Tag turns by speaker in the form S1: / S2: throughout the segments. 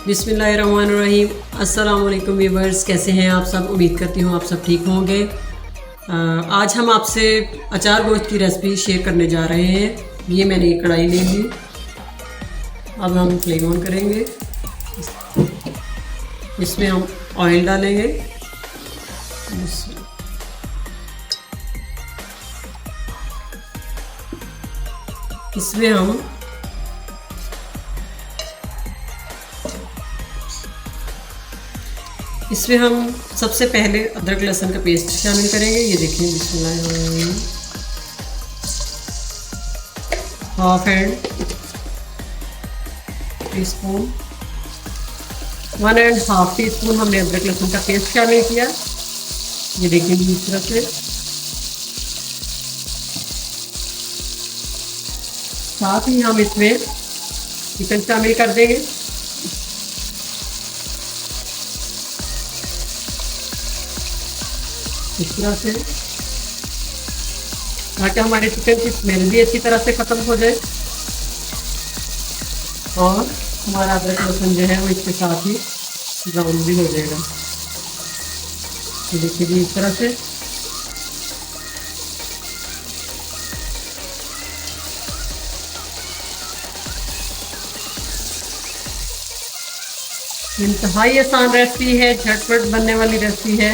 S1: बिस्मिल्लाहिर्रहमानिर्रहीम। अस्सलाम वालेकुम व्यूअर्स, कैसे हैं आप सब? उम्मीद करती हूँ आप सब ठीक होंगे। आज हम आपसे अचार गोश्त की रेसिपी शेयर करने जा रहे हैं। ये मैंने एक कढ़ाई ले ली। अब हम फ्लेम ऑन करेंगे। इसमें हम ऑयल डालेंगे। इसमें हम सबसे पहले अदरक लहसुन का पेस्ट शामिल करेंगे। ये देखिए, बिस्मिल्लाह। Half and teaspoon, 1.5 teaspoon हमने अदरक लहसुन का पेस्ट शामिल किया। ये देखिए इस तरह से। साथ ही हम इसमें चिकन शामिल कर देंगे। इस तरह से, ताकि हमारे चिकन की स्मेल भी अच्छी तरह से ख़त्म हो जाए और हमारा अदरक लहसुन जो है वो इसके साथ ही ब्राउन भी हो जाएगा। तो देखिए जी, इस तरह से। इंतहाई आसान रेसिपी है, झटपट बनने वाली रेसिपी है।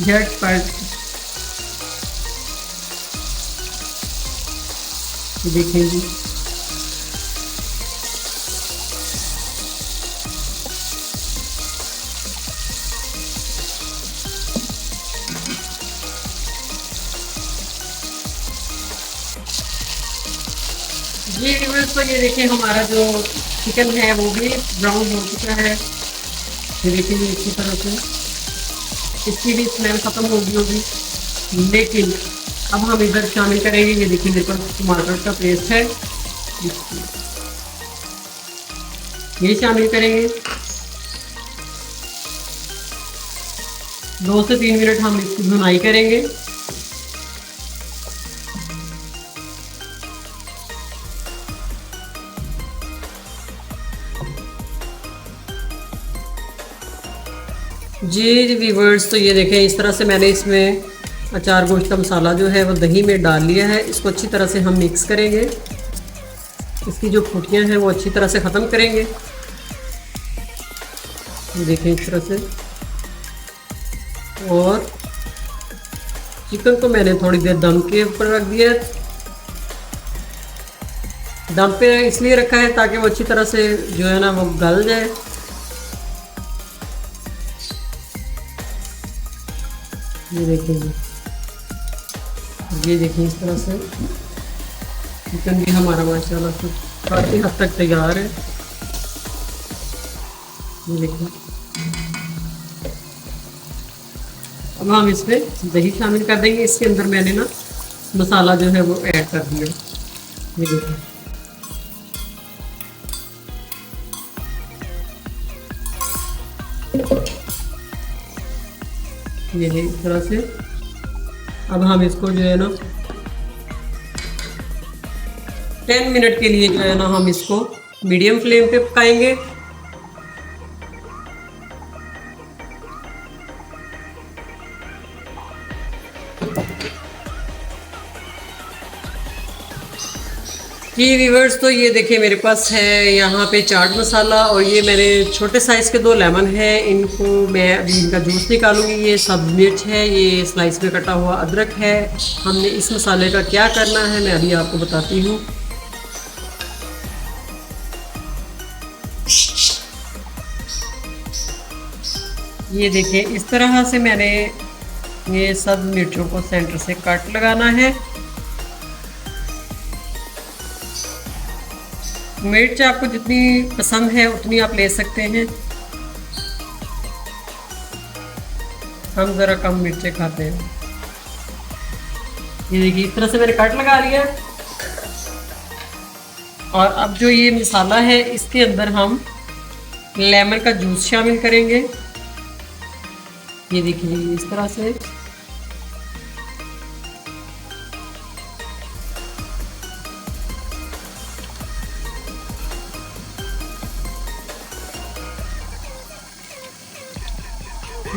S1: झटपट देखेंगे। ये व्यूअर्स, तो ये देखिए हमारा जो चिकन है वो भी ब्राउन हो चुका है। ये देखिए इसी तरह से इसकी भी स्मेल ख़त्म होगी। लेकिन अब हम इधर शामिल करेंगे। ये देखिए मेरे पास टमाटर का पेस्ट है, ये शामिल करेंगे। 2 से 3 मिनट हम इसकी भुनाई करेंगे। जी व्यूअर्स, तो ये देखें, इस तरह से मैंने इसमें अचार गोश्त का मसाला जो है वो दही में डाल लिया है। इसको अच्छी तरह से हम मिक्स करेंगे। इसकी जो फुटियाँ हैं वो अच्छी तरह से ख़त्म करेंगे। देखें इस तरह से। और चिकन को मैंने थोड़ी देर दम के ऊपर रख दिया। दम पे इसलिए रखा है ताकि वो अच्छी तरह से जो है ना वो गल जाए। ये देखेंगे, ये देखिए इस तरह से चिकन भी हमारा माशाल्लाह से काफ़ी हद तक तैयार है। ये देखिए, अब हम इसमें दही शामिल कर देंगे। इसके अंदर मैंने ना मसाला जो है वो ऐड कर दिया। ये देखिए, ये है इस तरह से। अब हम इसको जो है ना 10 मिनट के लिए जो है ना हम इसको मीडियम फ्लेम पे पकाएंगे। जी व्यूअर्स, तो ये देखिए मेरे पास है यहाँ पे चाट मसाला, और ये मैंने छोटे साइज़ के 2 लेमन है। इनको मैं अभी इनका जूस निकालूंगी। ये सब मिर्च है, ये स्लाइस में कटा हुआ अदरक है। हमने इस मसाले का क्या करना है मैं अभी आपको बताती हूँ। ये देखिए इस तरह से मैंने ये सब मिर्चों को सेंटर से कट लगाना है। मिर्च आपको जितनी पसंद है उतनी आप ले सकते हैं। हम ज़रा कम मिर्चें खाते हैं। ये देखिए इस तरह से मैंने कट लगा लिया। और अब जो ये मसाला है इसके अंदर हम लेमन का जूस शामिल करेंगे। ये देखिए इस तरह से।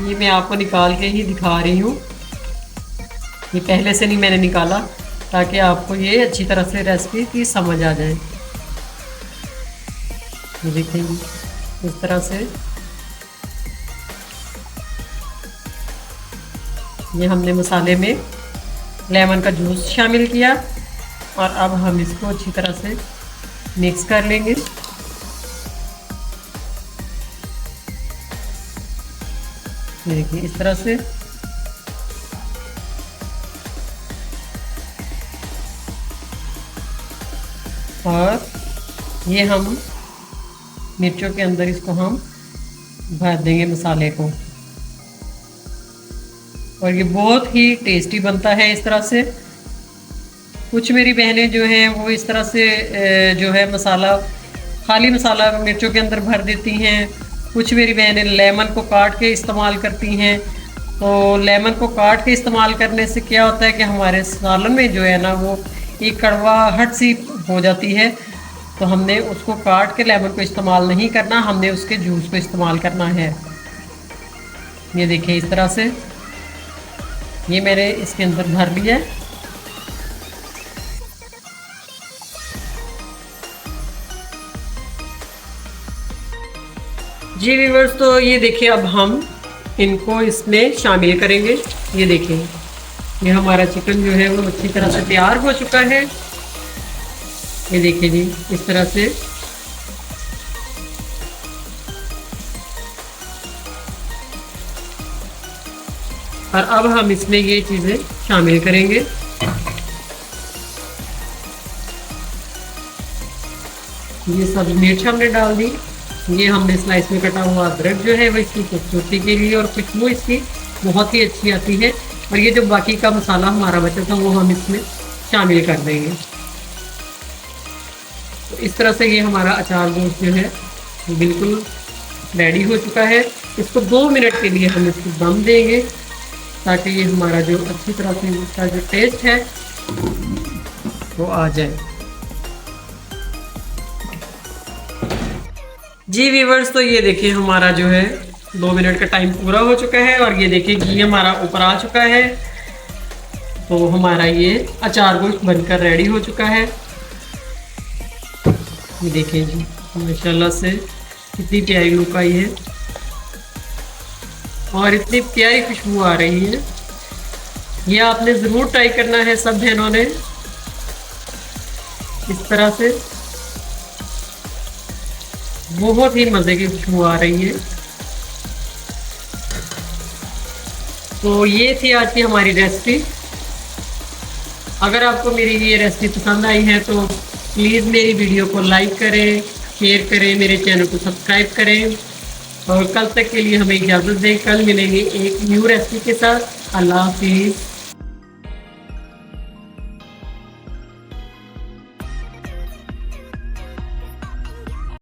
S1: ये मैं आपको निकाल के ही दिखा रही हूँ, ये पहले से नहीं मैंने निकाला, ताकि आपको ये अच्छी तरह से रेसिपी की समझ आ जाए। ये देखिए इस तरह से ये हमने मसाले में लेमन का जूस शामिल किया और अब हम इसको अच्छी तरह से मिक्स कर लेंगे। देखिए इस तरह से। और ये हम मिर्चों के अंदर इसको हम भर देंगे मसाले को, और ये बहुत ही टेस्टी बनता है इस तरह से। कुछ मेरी बहनें जो हैं वो इस तरह से जो है मसाला, खाली मसाला मिर्चों के अंदर भर देती हैं। कुछ मेरी बहनें लेमन को काट के इस्तेमाल करती हैं। तो लेमन को काट के इस्तेमाल करने से क्या होता है कि हमारे सालन में जो है ना वो एक कड़वाहट सी हो जाती है। तो हमने उसको काट के लेमन को इस्तेमाल नहीं करना, हमने उसके जूस को इस्तेमाल करना है। ये देखिए इस तरह से ये मैंने इसके अंदर भर लिया है। जी व्यूअर्स, तो ये देखिए अब हम इनको इसमें शामिल करेंगे। ये देखिए ये हमारा चिकन जो है वो अच्छी तरह से तैयार हो चुका है। ये देखिए जी इस तरह से। और अब हम इसमें ये चीज़ें शामिल करेंगे। ये सब मिर्च हमने डाल दी। ये हमने स्लाइस में कटा हुआ अदरक जो है वो इसकी खूबसूरती के लिए और खुशबू इसकी बहुत ही अच्छी आती है। और ये जो बाकी का मसाला हमारा बचा था वो हम इसमें शामिल कर देंगे। तो इस तरह से ये हमारा अचार गोश्त जो है बिल्कुल रेडी हो चुका है। इसको 2 मिनट के लिए हम इसको दम देंगे ताकि ये हमारा जो अच्छी तरह से इसका जो टेस्ट है वो आ जाए। जी व्यूअर्स, तो ये देखिए हमारा जो है 2 मिनट का टाइम पूरा हो चुका है और ये देखिए घी हमारा ऊपर आ चुका है। तो हमारा ये अचार गोश्त बनकर रेडी हो चुका है। ये देखिए जी माशाल्लाह से कितनी प्यारी लुक आई है और इतनी प्यारी खुशबू आ रही है। ये आपने ज़रूर ट्राई करना है सब बहनों ने। इस तरह से बहुत ही मज़े की खुशबू आ रही है। तो ये थी आज की हमारी रेसिपी। अगर आपको मेरी ये रेसिपी पसंद आई है तो प्लीज़ मेरी वीडियो को लाइक करें, शेयर करें, मेरे चैनल को सब्सक्राइब करें और कल तक के लिए हमें इजाज़त दें। कल मिलेंगे एक न्यू रेसिपी के साथ। अल्लाह हाफिज़।